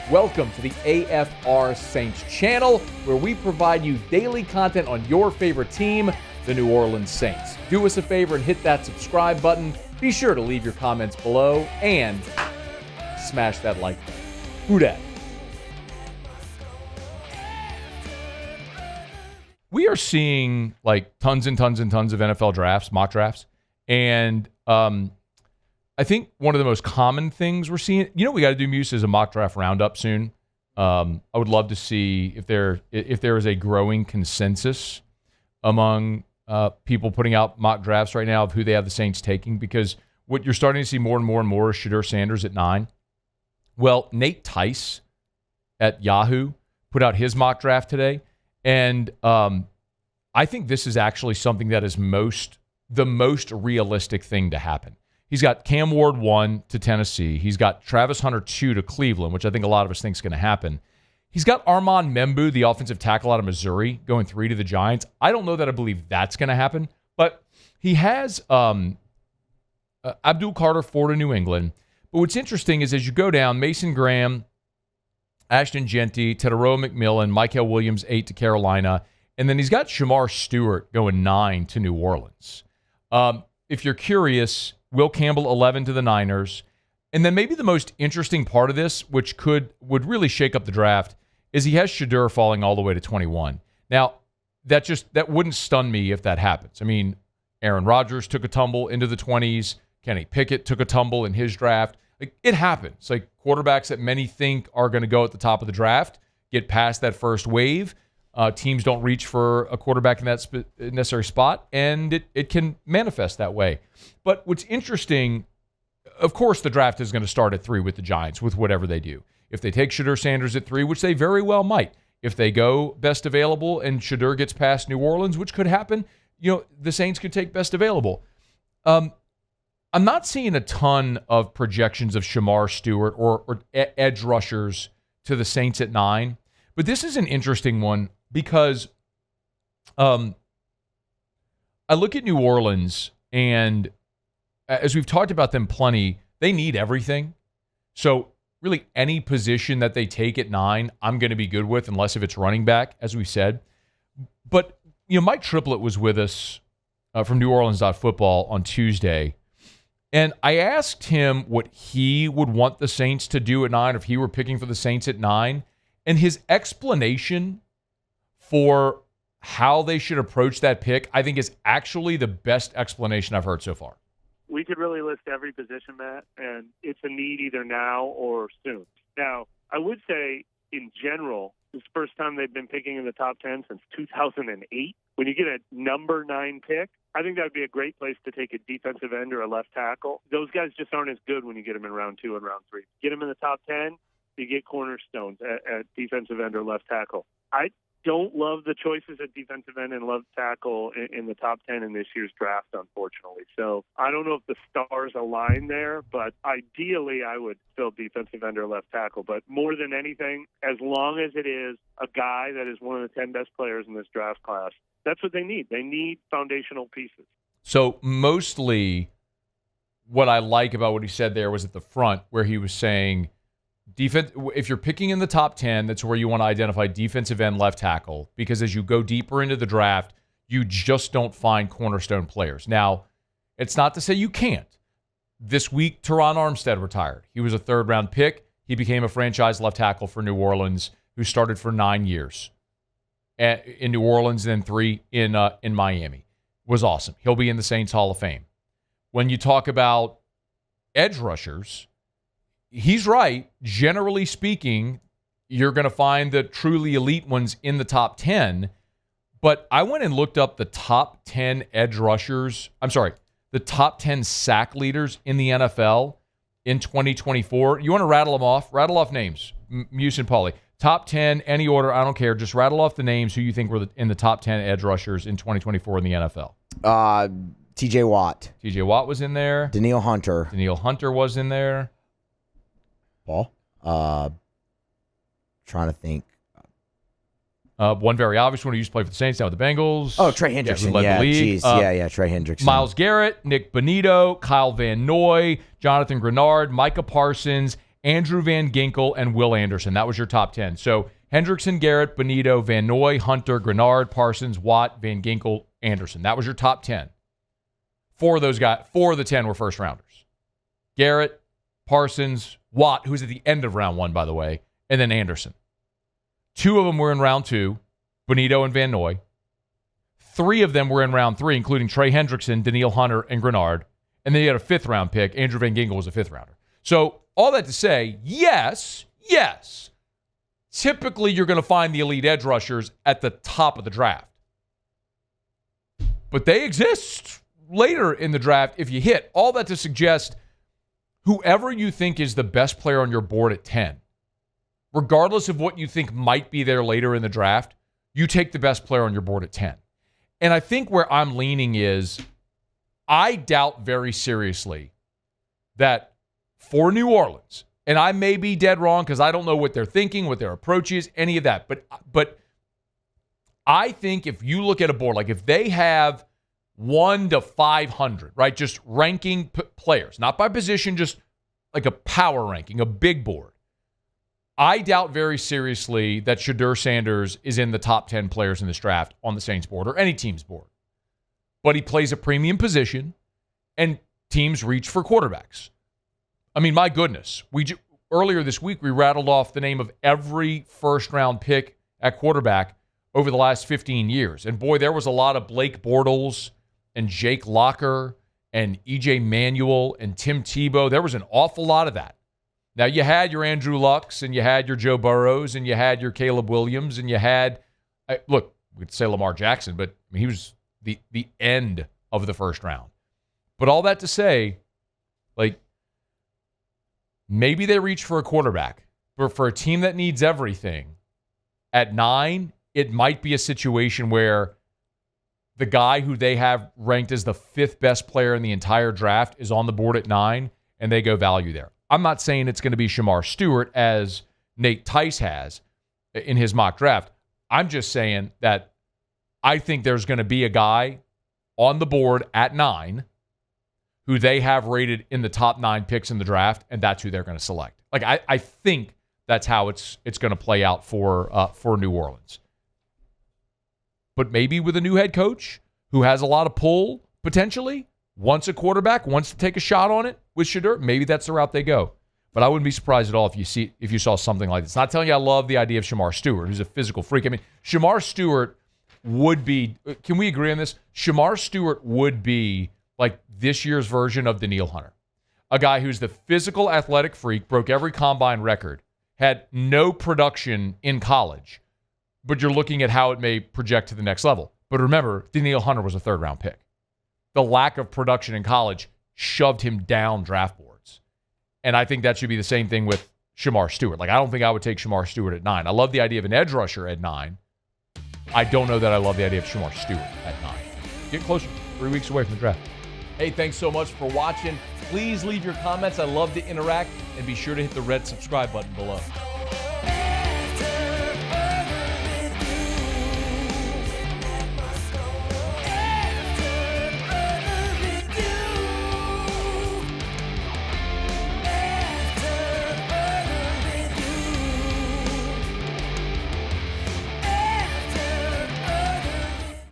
Welcome to the AFR Saints channel, where we provide you daily content on your favorite team, the New Orleans Saints. Do us a favor and hit that subscribe button. Be sure to leave your comments below and smash that like button. Who dat? We are seeing like tons and tons and tons of NFL drafts, mock drafts, and I think one of the most common things we're seeing, we got to do Muse as a mock draft roundup soon. I would love to see if there is a growing consensus among people putting out mock drafts right now of who they have the Saints taking, because what you're starting to see more and more and more is Shedeur Sanders at 9. Well, Nate Tice at Yahoo put out his mock draft today, and I think this is actually something that is the most realistic thing to happen. He's got Cam Ward 1 to Tennessee. He's got Travis Hunter 2 to Cleveland, which I think a lot of us think is going to happen. He's got Armand Membu, the offensive tackle out of Missouri, going 3 to the Giants. I don't know that I believe that's going to happen, but he has Abdul Carter 4 to New England. But what's interesting is as you go down, Mason Graham, Ashton Genty, Teteroa McMillan, Mykel Williams 8 to Carolina, and then he's got Shamar Stewart going 9 to New Orleans. If you're curious, Will Campbell 11 to the Niners. And then maybe the most interesting part of this, which would really shake up the draft, is he has Shedeur falling all the way to 21. Now, that wouldn't stun me if that happens. I mean, Aaron Rodgers took a tumble into the 20s. Kenny Pickett took a tumble in his draft. Like, it happens. Like, quarterbacks that many think are going to go at the top of the draft get past that first wave. Teams don't reach for a quarterback in that necessary spot, and it can manifest that way. But what's interesting, of course, the draft is going to start at 3 with the Giants, with whatever they do. If they take Shedeur Sanders at 3, which they very well might, if they go best available and Shedeur gets past New Orleans, which could happen, the Saints could take best available. I'm not seeing a ton of projections of Shamar Stewart or edge rushers to the Saints at 9, but this is an interesting one. Because I look at New Orleans, and as we've talked about them plenty, they need everything. So really any position that they take at 9, I'm going to be good with, unless if it's running back, as we said. But, Mike Triplett was with us from New Orleans.football on Tuesday, and I asked him what he would want the Saints to do at 9 if he were picking for the Saints at 9, and his explanation for how they should approach that pick, I think, is actually the best explanation I've heard so far. We could really list every position, Matt, and it's a need either now or soon. Now, I would say, in general, it's the first time they've been picking in the top 10 since 2008. When you get a number 9 pick, I think that would be a great place to take a defensive end or a left tackle. Those guys just aren't as good when you get them in round 2 and round 3. Get them in the top 10, you get cornerstones at defensive end or left tackle. I don't love the choices at defensive end and left tackle in the top 10 in this year's draft, unfortunately. So I don't know if the stars align there, but ideally I would still defensive end or left tackle. But more than anything, as long as it is a guy that is one of the 10 best players in this draft class, that's what they need. They need foundational pieces. So mostly what I like about what he said there was at the front, where he was saying, defense, if you're picking in the top 10, that's where you want to identify defensive end, left tackle, because as you go deeper into the draft, you just don't find cornerstone players. Now, it's not to say you can't. This week, Teron Armstead retired. He was a third-round pick. He became a franchise left tackle for New Orleans, who started for 9 years in New Orleans and then 3 in Miami. Was awesome. He'll be in the Saints Hall of Fame. When you talk about edge rushers, he's right. Generally speaking, you're going to find the truly elite ones in the top 10. But I went and looked up the top 10 edge rushers. The top 10 sack leaders in the NFL in 2024. You want to rattle them off? Rattle off names. Muse and Pauly. Top 10, any order, I don't care. Just rattle off the names who you think were in the top 10 edge rushers in 2024 in the NFL. T.J. Watt. T.J. Watt was in there. Danielle Hunter. Danielle Hunter was in there. Paul. Trying to think. One very obvious one who used to play for the Saints, now with the Bengals. Oh, Trey Hendrickson. Yeah, geez. Trey Hendrickson. Myles Garrett, Nick Bonito, Kyle Van Noy, Jonathan Grenard, Micah Parsons, Andrew Van Ginkel, and Will Anderson. That was your top 10. So Hendrickson, Garrett, Bonito, Van Noy, Hunter, Grenard, Parsons, Watt, Van Ginkel, Anderson. That was your top 10. 4 of those guys, 4 of the 10 were first rounders. Garrett, Parsons, Watt, who's at the end of round 1, by the way, and then Anderson. 2 of them were in round 2, Bonito and Van Noy. 3 of them were in round 3, including Trey Hendrickson, Daniil Hunter, and Grenard. And then you had a 5th round pick. Andrew Van Ginkel was a 5th rounder. So all that to say, yes, typically you're going to find the elite edge rushers at the top of the draft. But they exist later in the draft if you hit. All that to suggest whoever you think is the best player on your board at 10, regardless of what you think might be there later in the draft, you take the best player on your board at 10. And I think where I'm leaning is I doubt very seriously that for New Orleans, and I may be dead wrong because I don't know what they're thinking, what their approach is, any of that. But I think if you look at a board, like if they have 1 to 500, right, just ranking players, not by position, just like a power ranking, a big board, I doubt very seriously that Shedeur Sanders is in the top 10 players in this draft on the Saints board or any team's board. But he plays a premium position, and teams reach for quarterbacks. I mean, my goodness. Earlier this week, we rattled off the name of every first-round pick at quarterback over the last 15 years. And, boy, there was a lot of Blake Bortles and Jake Locker and E.J. Manuel and Tim Tebow. There was an awful lot of that. Now, you had your Andrew Lucks, and you had your Joe Burrows, and you had your Caleb Williams, and you had, look, we could say Lamar Jackson, but he was the end of the first round. But all that to say, like, maybe they reach for a quarterback. But for a team that needs everything, at 9, it might be a situation where the guy who they have ranked as the 5th best player in the entire draft is on the board at 9, and they go value there. I'm not saying it's going to be Shamar Stewart, as Nate Tice has in his mock draft. I'm just saying that I think there's going to be a guy on the board at 9 who they have rated in the top 9 picks in the draft, and that's who they're going to select. Like I think that's how it's going to play out for New Orleans. But maybe with a new head coach who has a lot of pull potentially, wants a quarterback, wants to take a shot on it with Shedeur, maybe that's the route they go. But I wouldn't be surprised at all if you saw something like this. Not telling you I love the idea of Shamar Stewart, who's a physical freak. I mean, Shamar Stewart would be, can we agree on this? Shamar Stewart would be like this year's version of Daniil Hunter. A guy who's the physical athletic freak, broke every combine record, had no production in college, but you're looking at how it may project to the next level. But remember, Daniil Hunter was a 3rd-round pick. The lack of production in college shoved him down draft boards. And I think that should be the same thing with Shamar Stewart. Like, I don't think I would take Shamar Stewart at 9. I love the idea of an edge rusher at 9. I don't know that I love the idea of Shamar Stewart at 9. Get closer. 3 weeks away from the draft. Hey, thanks so much for watching. Please leave your comments. I love to interact. And be sure to hit the red subscribe button below.